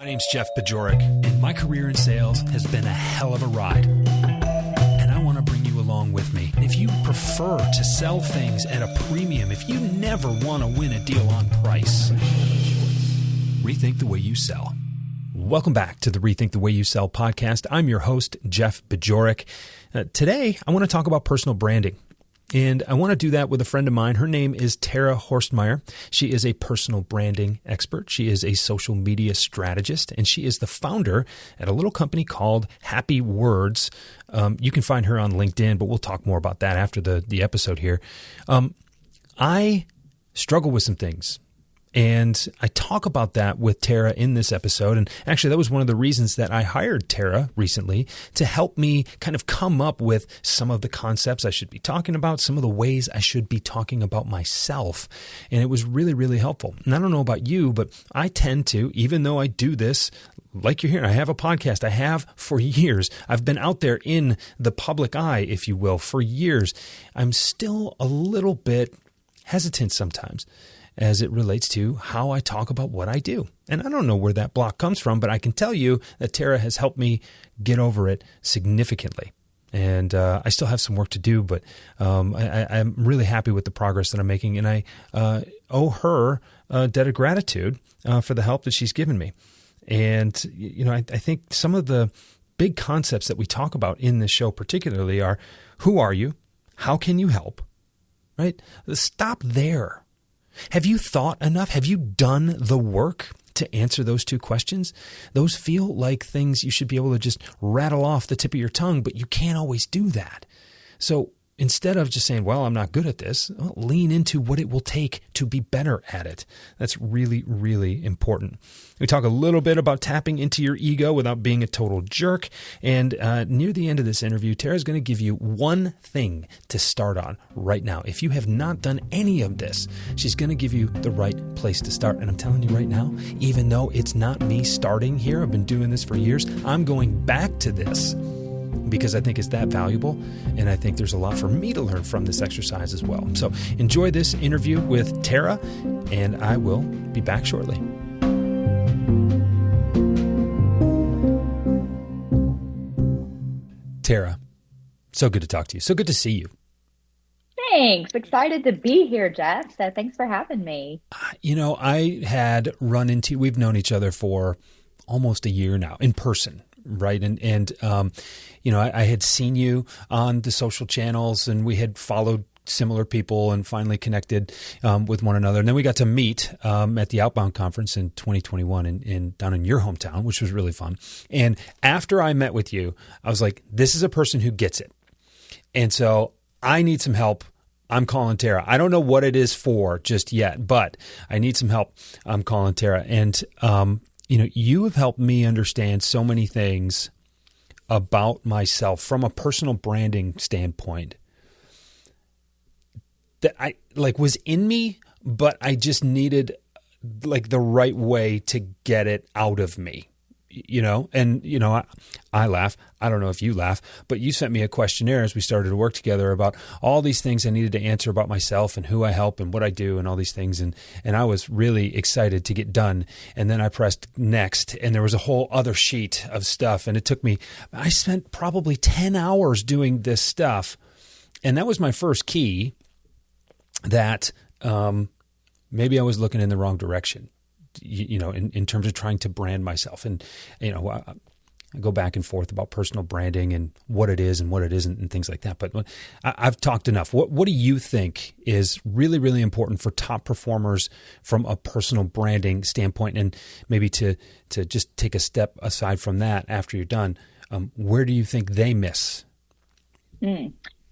My name's Jeff Bajorek, and my career in sales has been a hell of a ride. And I want to bring you along with me. And if you prefer to sell things at a premium, if you never want to win a deal on price, rethink the way you sell. Welcome back to the Rethink the Way You Sell podcast. I'm your host, Jeff Bajorek. Today, I want to talk about personal branding. And I want to do that with a friend of mine. Her name is Tara Horstmeyer. She is a personal branding expert. She is a social media strategist, and she is the founder at a little company called Happy Words. You can find her on LinkedIn, but we'll talk more about that after the episode here. I struggle with some things. And I talk about that with Tara in this episode. And actually, that was one of the reasons that I hired Tara recently to help me kind of come up with some of the concepts I should be talking about, some of the ways I should be talking about myself. And it was really, really helpful. And I don't know about you, but I tend to, even though I do this, like you're hearing, I have a podcast. I have for years. I've been out there in the public eye, if you will, for years. I'm still a little bit hesitant sometimes as it relates to how I talk about what I do. And I don't know where that block comes from, but I can tell you that Tara has helped me get over it significantly. And I still have some work to do, but I'm really happy with the progress that I'm making. And I owe her a debt of gratitude for the help that she's given me. And, you know, I think some of the big concepts that we talk about in this show particularly are, who are you? How can you help? Right? Stop there. Have you thought enough? Have you done the work to answer those two questions? Those feel like things you should be able to just rattle off the tip of your tongue, but you can't always do that. So instead of just saying, well, I'm not good at this, lean into what it will take to be better at it. That's really, really important. We talk a little bit about tapping into your ego without being a total jerk. And near the end of this interview, Tara's going to give you one thing to start on right now. If you have not done any of this, she's going to give you the right place to start. And I'm telling you right now, even though it's not me starting here, I've been doing this for years, I'm going back to this because I think it's that valuable, and I think there's a lot for me to learn from this exercise as well. So enjoy this interview with Tara, and I will be back shortly. Tara, so good to talk to you. So good to see you. Thanks. Excited to be here, Jeff. So thanks for having me. You know, I had we've known each other for almost a year now in person. Right. And you know, I had seen you on the social channels, and we had followed similar people and finally connected with one another. And then we got to meet at the Outbound Conference in 2021 down in your hometown, which was really fun. And after I met with you, I was like, this is a person who gets it. And so I need some help. I'm calling Tara. I don't know what it is for just yet, but I need some help. I'm calling Tara. And you know, you have helped me understand so many things about myself from a personal branding standpoint that I was in me, but I just needed the right way to get it out of me. You know, and, you know, I laugh. I don't know if you laugh, but you sent me a questionnaire as we started to work together about all these things I needed to answer about myself and who I help and what I do and all these things. And I was really excited to get done. And then I pressed next, and there was a whole other sheet of stuff. And I spent probably 10 hours doing this stuff. And that was my first key that maybe I was looking in the wrong direction. You know, in terms of trying to brand myself. And, you know, I go back and forth about personal branding and what it is and what it isn't and things like that. But I've talked enough. What do you think is really, really important for top performers from a personal branding standpoint? And maybe to just take a step aside from that after you're done, where do you think they miss?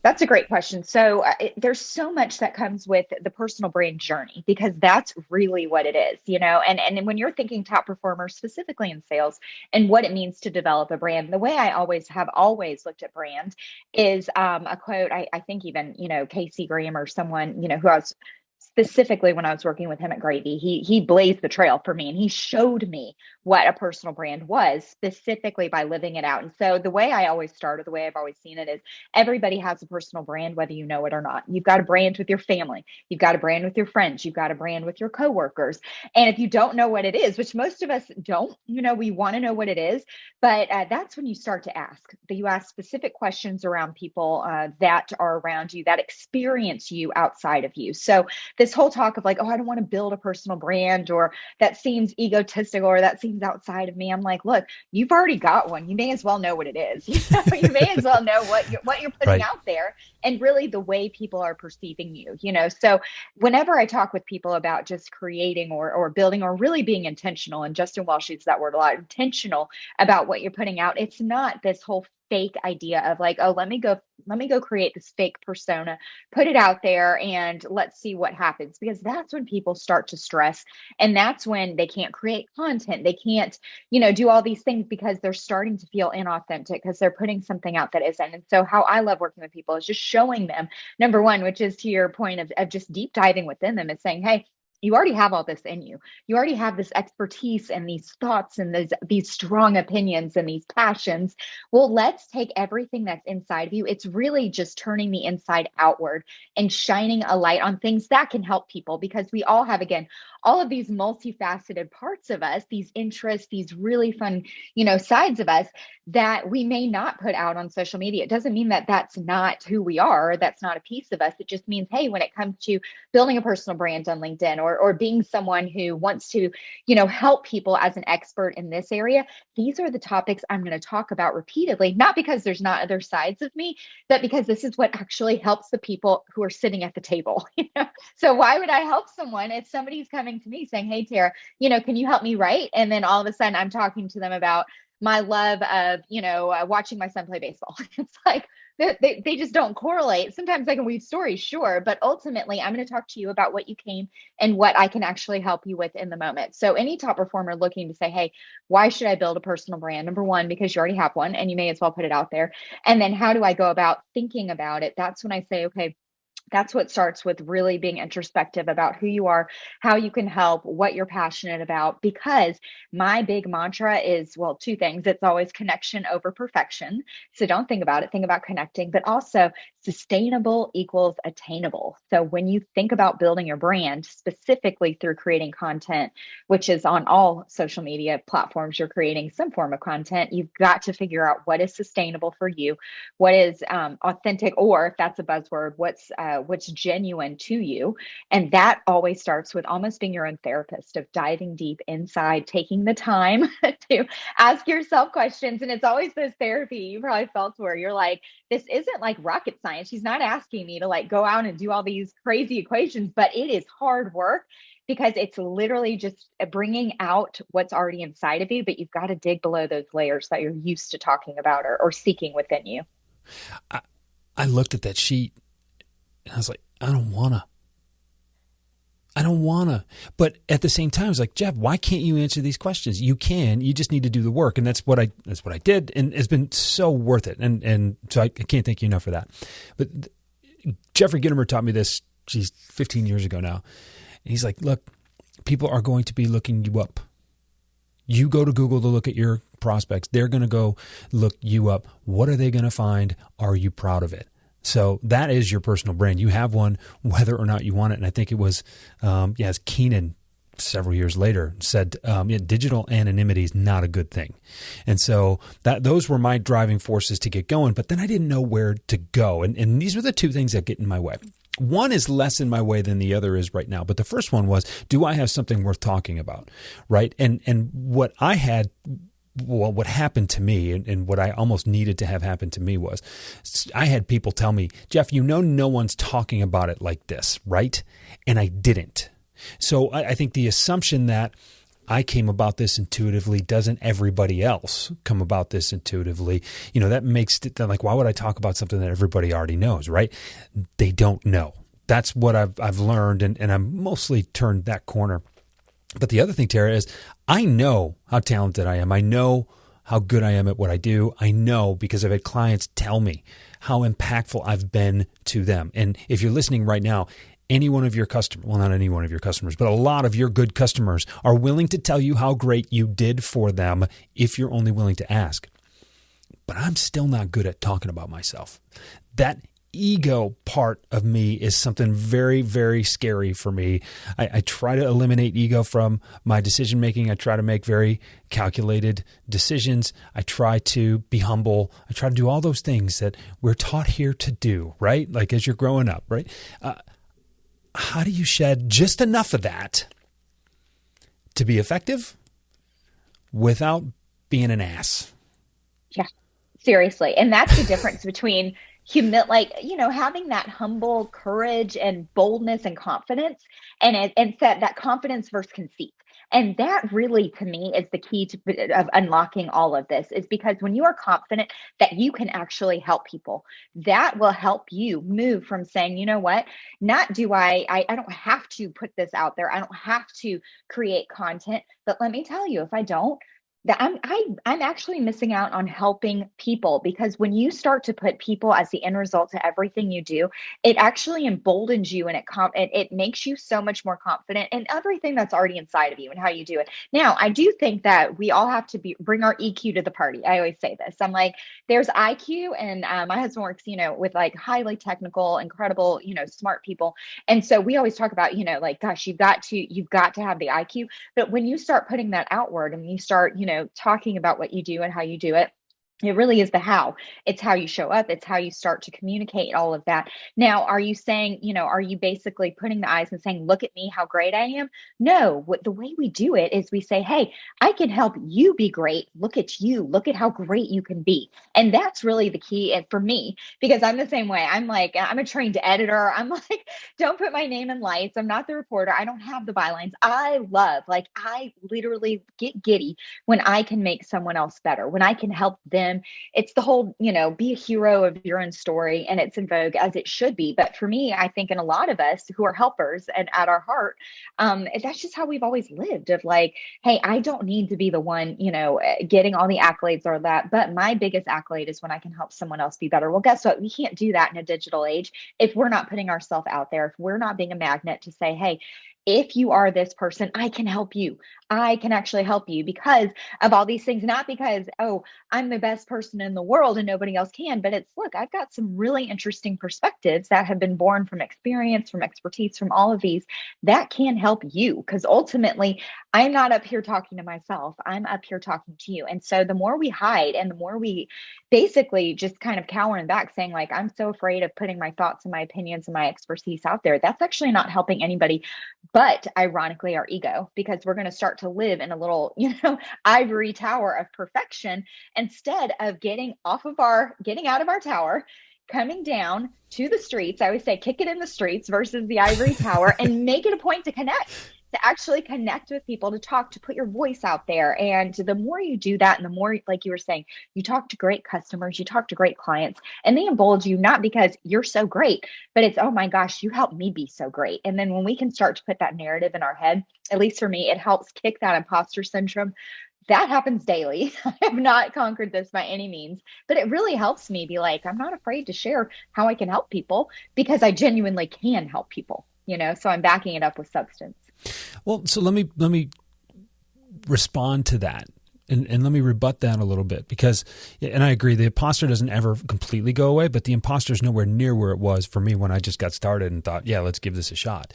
That's a great question. So there's so much that comes with the personal brand journey, because that's really what it is, you know, and when you're thinking top performers, specifically in sales, and what it means to develop a brand, the way I always looked at brand is a quote, I think even, you know, Casey Graham or someone, you know, who I was specifically when I was working with him at Gravy, he blazed the trail for me and he showed me what a personal brand was specifically by living it out. And so the way I always start, or the way I've always seen it, is everybody has a personal brand, whether you know it or not. You've got a brand with your family. You've got a brand with your friends. You've got a brand with your coworkers. And if you don't know what it is, which most of us don't, we want to know what it is, but that's when you start to ask. You ask specific questions around people that are around you, that experience you outside of you. So this whole talk of like, oh, I don't want to build a personal brand, or that seems egotistical, or that seems outside of me. I'm like, look, you've already got one. You may as well know what it is. You may as well know what you're putting out there, and really the way people are perceiving you. So whenever I talk with people about just creating or building or really being intentional, and Justin Welsh uses that word a lot, intentional about what you're putting out, it's not this whole fake idea of like, oh, let me go create this fake persona, put it out there, and let's see what happens. Because that's when people start to stress, and that's when they can't create content. They can't, do all these things because they're starting to feel inauthentic, because they're putting something out that isn't. And so how I love working with people is just showing them, number one, which is to your point of just deep diving within them, and saying, hey, you already have all this in you. You already have this expertise and these thoughts and these strong opinions and these passions. Well, let's take everything that's inside of you. It's really just turning the inside outward and shining a light on things that can help people, because we all have, again, all of these multifaceted parts of us, these interests, these really fun, sides of us that we may not put out on social media. It doesn't mean that that's not who we are, or that's not a piece of us. It just means, hey, when it comes to building a personal brand on LinkedIn, or being someone who wants to, help people as an expert in this area, these are the topics I'm going to talk about repeatedly, not because there's not other sides of me, but because this is what actually helps the people who are sitting at the table. So why would I help someone if somebody's coming to me saying, hey, Tara, can you help me write? And then all of a sudden I'm talking to them about my love of, watching my son play baseball. It's like, they just don't correlate. Sometimes I can weave stories, sure, but ultimately I'm going to talk to you about what you came and what I can actually help you with in the moment. So any top performer looking to say, hey, why should I build a personal brand? Number one, because you already have one and you may as well put it out there. And then how do I go about thinking about it? That's when I say, okay, that's what starts with really being introspective about who you are, how you can help, what you're passionate about. Because my big mantra is, well, two things. It's always connection over perfection. So don't think about it. Think about connecting, but also sustainable equals attainable. So when you think about building your brand, specifically through creating content, which is on all social media platforms, you're creating some form of content, you've got to figure out what is sustainable for you, what is authentic, or if that's a buzzword, what's genuine to you. And that always starts with almost being your own therapist, of diving deep inside, taking the time to ask yourself questions. And it's always this therapy you probably felt where you're like, this isn't like rocket science. She's not asking me to like go out and do all these crazy equations, but it is hard work, because it's literally just bringing out what's already inside of you, but you've got to dig below those layers that you're used to talking about or seeking within you. I looked at that sheet and I was like, I don't want to. But at the same time, I was like, Jeff, why can't you answer these questions? You can. You just need to do the work. And that's what I did. And it's been so worth it. And so I can't thank you enough for that. But Jeffrey Gitomer taught me this, 15 years ago now. And he's like, look, people are going to be looking you up. You go to Google to look at your prospects. They're going to go look you up. What are they going to find? Are you proud of it? So that is your personal brand. You have one, whether or not you want it. And I think it was, as Keenan several years later said, digital anonymity is not a good thing. And so those were my driving forces to get going. But then I didn't know where to go. And these were the two things that get in my way. One is less in my way than the other is right now. But the first one was, do I have something worth talking about? Right. And what happened to me and what I almost needed to have happen to me was I had people tell me, Jeff, no one's talking about it like this, right? And I didn't. So I think the assumption that I came about this intuitively, doesn't everybody else come about this intuitively? That makes it like, why would I talk about something that everybody already knows, right? They don't know. That's what I've learned, and I'm mostly turned that corner. But the other thing, Tara, is I know how talented I am. I know how good I am at what I do. I know because I've had clients tell me how impactful I've been to them. And if you're listening right now, any one of your customers, well, not any one of your customers, but a lot of your good customers are willing to tell you how great you did for them if you're only willing to ask. But I'm still not good at talking about myself. That ego part of me is something very, very scary for me. I try to eliminate ego from my decision making. I try to make very calculated decisions. I try to be humble. I try to do all those things that we're taught here to do, right? Like as you're growing up, right? How do you shed just enough of that to be effective without being an ass? Yeah, seriously. And that's the difference between having that humble courage and boldness and confidence, and that confidence versus conceit. And that really, to me, is the key of unlocking all of this, is because when you are confident that you can actually help people, that will help you move from saying, you know what, not do I don't have to put this out there. I don't have to create content. But let me tell you, if I don't, that I'm actually missing out on helping people, because when you start to put people as the end result to everything you do, it actually emboldens you, and it makes you so much more confident in everything that's already inside of you and how you do it. Now, I do think that we all have to bring our EQ to the party. I always say this. I'm like, there's IQ, and my husband works, with like highly technical, incredible, smart people, and so we always talk about, like, gosh, you've got to have the IQ. But when you start putting that outward and you start, talking about what you do and how you do it, it really is the how. It's how you show up. It's how you start to communicate all of that. Now, are you saying, are you basically putting the eyes and saying, look at me, how great I am? No, the way we do it is we say, hey, I can help you be great. Look at you. Look at how great you can be. And that's really the key. And for me, because I'm the same way, I'm a trained editor. I'm like, don't put my name in lights. I'm not the reporter. I don't have the bylines. I literally get giddy when I can make someone else better, when I can help them. It's the whole, be a hero of your own story, and it's in vogue, as it should be. But for me, I think in a lot of us who are helpers and at our heart, that's just how we've always lived, of like, hey, I don't need to be the one, getting all the accolades or that. But my biggest accolade is when I can help someone else be better. Well, guess what? We can't do that in a digital age if we're not putting ourselves out there, if we're not being a magnet to say, hey, if you are this person, I can help you. I can actually help you because of all these things, not because, oh, I'm the best person in the world and nobody else can, but it's, look, I've got some really interesting perspectives that have been born from experience, from expertise, from all of these that can help you. Because ultimately, I'm not up here talking to myself. I'm up here talking to you. And so the more we hide and the more we basically just kind of cowering back saying, like, I'm so afraid of putting my thoughts and my opinions and my expertise out there, that's actually not helping anybody, but ironically, our ego, because we're going to start to live in a little, ivory tower of perfection instead of getting out of our tower, coming down to the streets. I always say, kick it in the streets versus the ivory tower, and make it a point to connect. To actually connect with people, to talk, to put your voice out there. And the more you do that, and the more, like you were saying, you talk to great customers, you talk to great clients, and they embolden you, not because you're so great, but it's, oh my gosh, you helped me be so great. And then when we can start to put that narrative in our head, at least for me, it helps kick that imposter syndrome. That happens daily. I have not conquered this by any means, but it really helps me be like, I'm not afraid to share how I can help people, because I genuinely can help people, so I'm backing it up with substance. Well, so let me respond to that and let me rebut that a little bit, because, and I agree, the imposter doesn't ever completely go away, but the imposter is nowhere near where it was for me when I just got started and thought, yeah, let's give this a shot.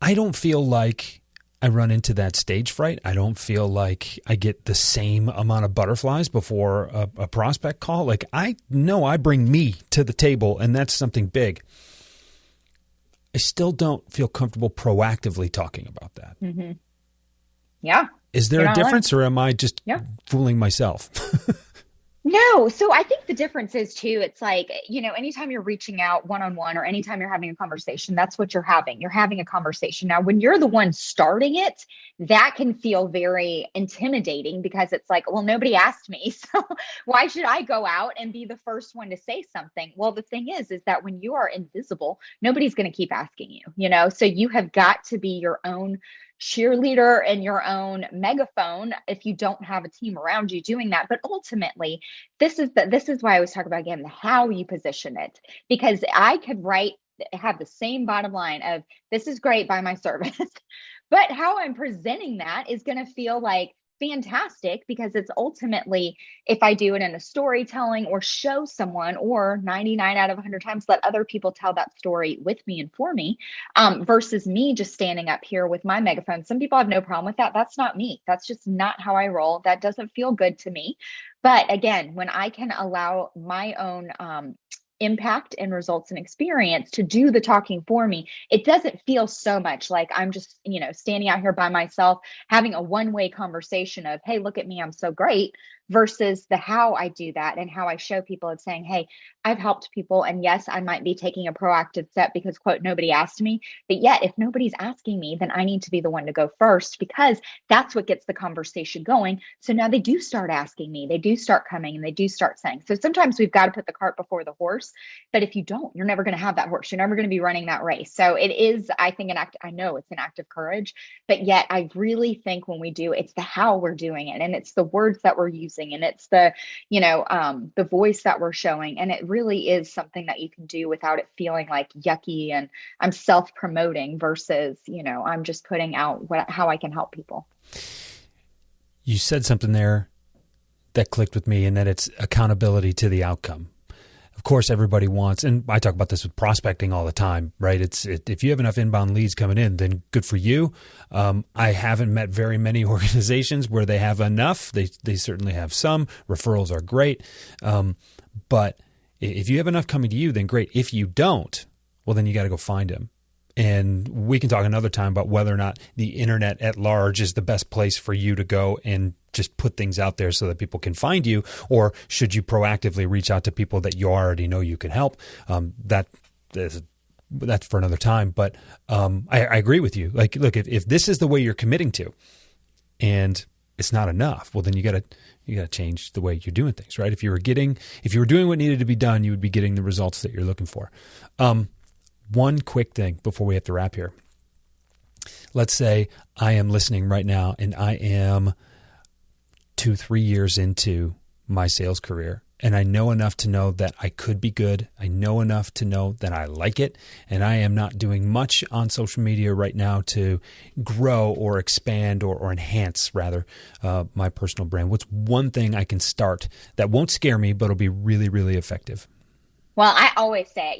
I don't feel like I run into that stage fright. I don't feel like I get the same amount of butterflies before a prospect call. Like, I know I bring me to the table, and that's something big. I still don't feel comfortable proactively talking about that. Mm-hmm. Yeah. Is there a difference, or am I just fooling myself? No. So I think the difference is too, it's like, anytime you're reaching out one-on-one, or anytime you're having a conversation, that's what you're having. You're having a conversation. Now, when you're the one starting it, that can feel very intimidating, because it's like, well, nobody asked me. So why should I go out and be the first one to say something? Well, the thing is that when you are invisible, nobody's going to keep asking you, so you have got to be your own cheerleader and your own megaphone if you don't have a team around you doing that. But ultimately, this is why I always talk about, again, the how you position it, because I could write have the same bottom line of this is great, buy my service. But how I'm presenting that is going to feel like fantastic, because it's ultimately, if I do it in a storytelling or show someone, or 99 out of 100 times let other people tell that story with me and for me, versus me just standing up here with my megaphone. Some people have no problem with that. That's not me. That's just not how I roll. That doesn't feel good to me. But again, when I can allow my own impact and results and experience to do the talking for me, it doesn't feel so much like I'm just, standing out here by myself having a one-way conversation of, hey, look at me, I'm so great, versus the how I do that and how I show people it's saying, hey, I've helped people. And yes, I might be taking a proactive step because, quote, nobody asked me. But yet, if nobody's asking me, then I need to be the one to go first, because that's what gets the conversation going. So now they do start asking me, they do start coming, and they do start saying. So sometimes we've got to put the cart before the horse. But if you don't, you're never going to have that horse. You're never going to be running that race. So it is, I think, I know it's an act of courage, but yet I really think when we do, it's the how we're doing it, and it's the words that we're using, and it's the, the voice that we're showing. And it really is something that you can do without it feeling like yucky and I'm self-promoting versus, I'm just putting out how I can help people. You said something there that clicked with me, and that it's accountability to the outcome. Of course, everybody wants, and I talk about this with prospecting all the time, right? If you have enough inbound leads coming in, then good for you. I haven't met very many organizations where they have enough. They certainly have some. Referrals are great. But if you have enough coming to you, then great. If you don't, well, then you got to go find them. And we can talk another time about whether or not the internet at large is the best place for you to go and just put things out there so that people can find you, or should you proactively reach out to people that you already know you can help? That's for another time. But I agree with you. Like, look, if this is the way you're committing to, and it's not enough, well, then you got to change the way you're doing things, right? If you were doing what needed to be done, you would be getting the results that you're looking for. One quick thing before we have to wrap here. Let's say I am listening right now, and I am 2-3 years into my sales career, and I know enough to know that I could be good. I know enough to know that I like it, and I am not doing much on social media right now to grow or expand or enhance, rather, my personal brand. What's one thing I can start that won't scare me, but it'll be really, really effective? Well, I always say,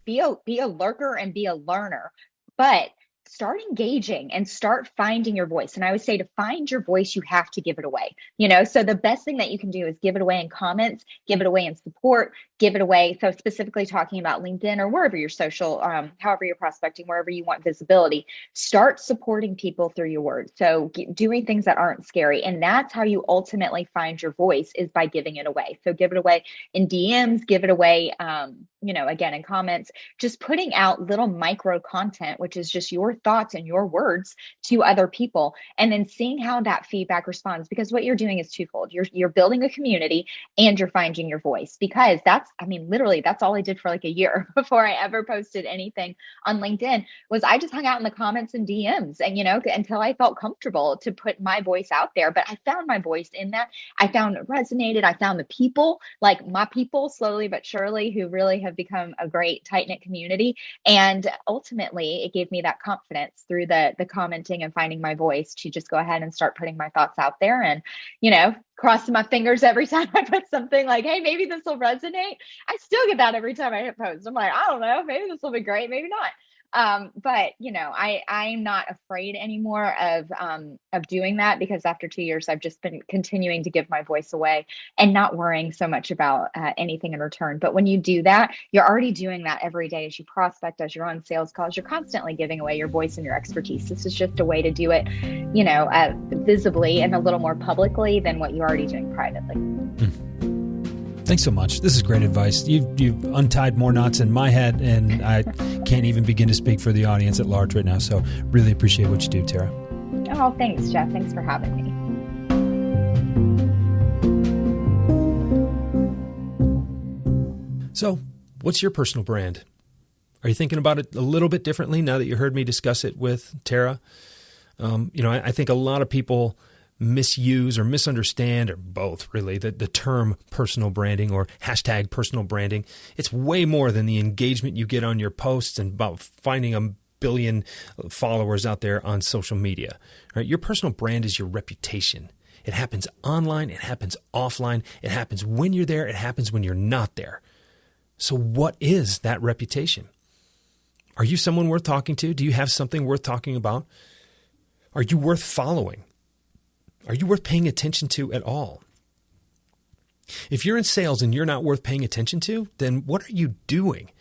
be a lurker and be a learner, but start engaging and start finding your voice. And I would say to find your voice, you have to give it away. So the best thing that you can do is give it away in comments, give it away in support, give it away. So specifically talking about LinkedIn or wherever your social, however you're prospecting, wherever you want visibility, start supporting people through your words. So doing things that aren't scary. And that's how you ultimately find your voice, is by giving it away. So give it away in DMs, give it away, again, in comments, just putting out little micro content, which is just your thoughts and your words to other people, and then seeing how that feedback responds. Because what you're doing is twofold. You're building a community, and you're finding your voice, because literally that's all I did for like a year before I ever posted anything on LinkedIn, was I just hung out in the comments and DMs, and, until I felt comfortable to put my voice out there. But I found my voice in that. I found it resonated. I found the people, like my people, slowly but surely, who really have become a great tight-knit community. And ultimately, it gave me that confidence through the commenting and finding my voice to just go ahead and start putting my thoughts out there, and, crossing my fingers every time I put something like, hey, maybe this will resonate. I still get that every time I hit post. I'm like, I don't know, maybe this will be great, maybe not. But I'm not afraid anymore of doing that, because after 2 years, I've just been continuing to give my voice away and not worrying so much about anything in return. But when you do that, you're already doing that every day as you prospect, as you're on sales calls. You're constantly giving away your voice and your expertise. This is just a way to do it, visibly and a little more publicly than what you're already doing privately. Thanks so much. This is great advice. You've untied more knots in my head, and I can't even begin to speak for the audience at large right now. So really appreciate what you do, Tara. Oh, thanks, Jeff. Thanks for having me. So what's your personal brand? Are you thinking about it a little bit differently now that you heard me discuss it with Tara? I think a lot of people misuse or misunderstand, or both really, the term personal branding or hashtag personal branding. It's way more than the engagement you get on your posts and about finding a billion followers out there on social media. Right? Your personal brand is your reputation. It happens online, it happens offline, it happens when you're there, it happens when you're not there. So what is that reputation? Are you someone worth talking to? Do you have something worth talking about? Are you worth following? Are you worth paying attention to at all? If you're in sales and you're not worth paying attention to, then what are you doing?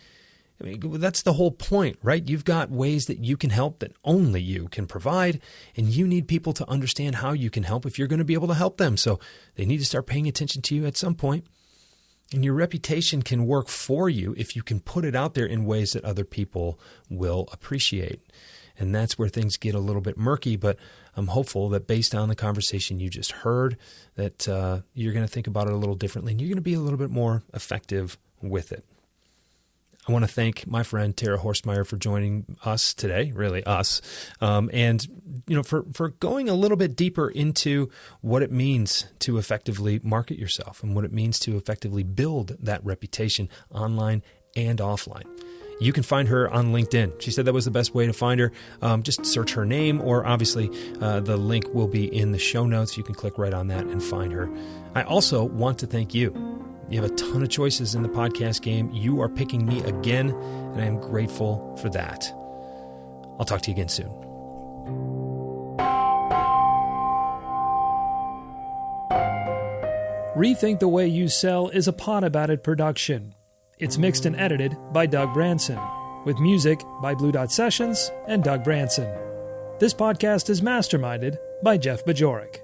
I mean, that's the whole point, right? You've got ways that you can help that only you can provide, and you need people to understand how you can help if you're going to be able to help them. So they need to start paying attention to you at some point. And your reputation can work for you if you can put it out there in ways that other people will appreciate. And that's where things get a little bit murky, but I'm hopeful that based on the conversation you just heard, that you're going to think about it a little differently and you're going to be a little bit more effective with it. I want to thank my friend Tara Horstmeyer for joining us today, really us, and for going a little bit deeper into what it means to effectively market yourself and what it means to effectively build that reputation online and offline. You can find her on LinkedIn. She said that was the best way to find her. Just search her name, or obviously the link will be in the show notes. You can click right on that and find her. I also want to thank you. You have a ton of choices in the podcast game. You are picking me again, and I am grateful for that. I'll talk to you again soon. Rethink the Way You Sell is a Pod About It production. It's mixed and edited by Doug Branson, with music by Blue Dot Sessions and Doug Branson. This podcast is masterminded by Jeff Bajorek.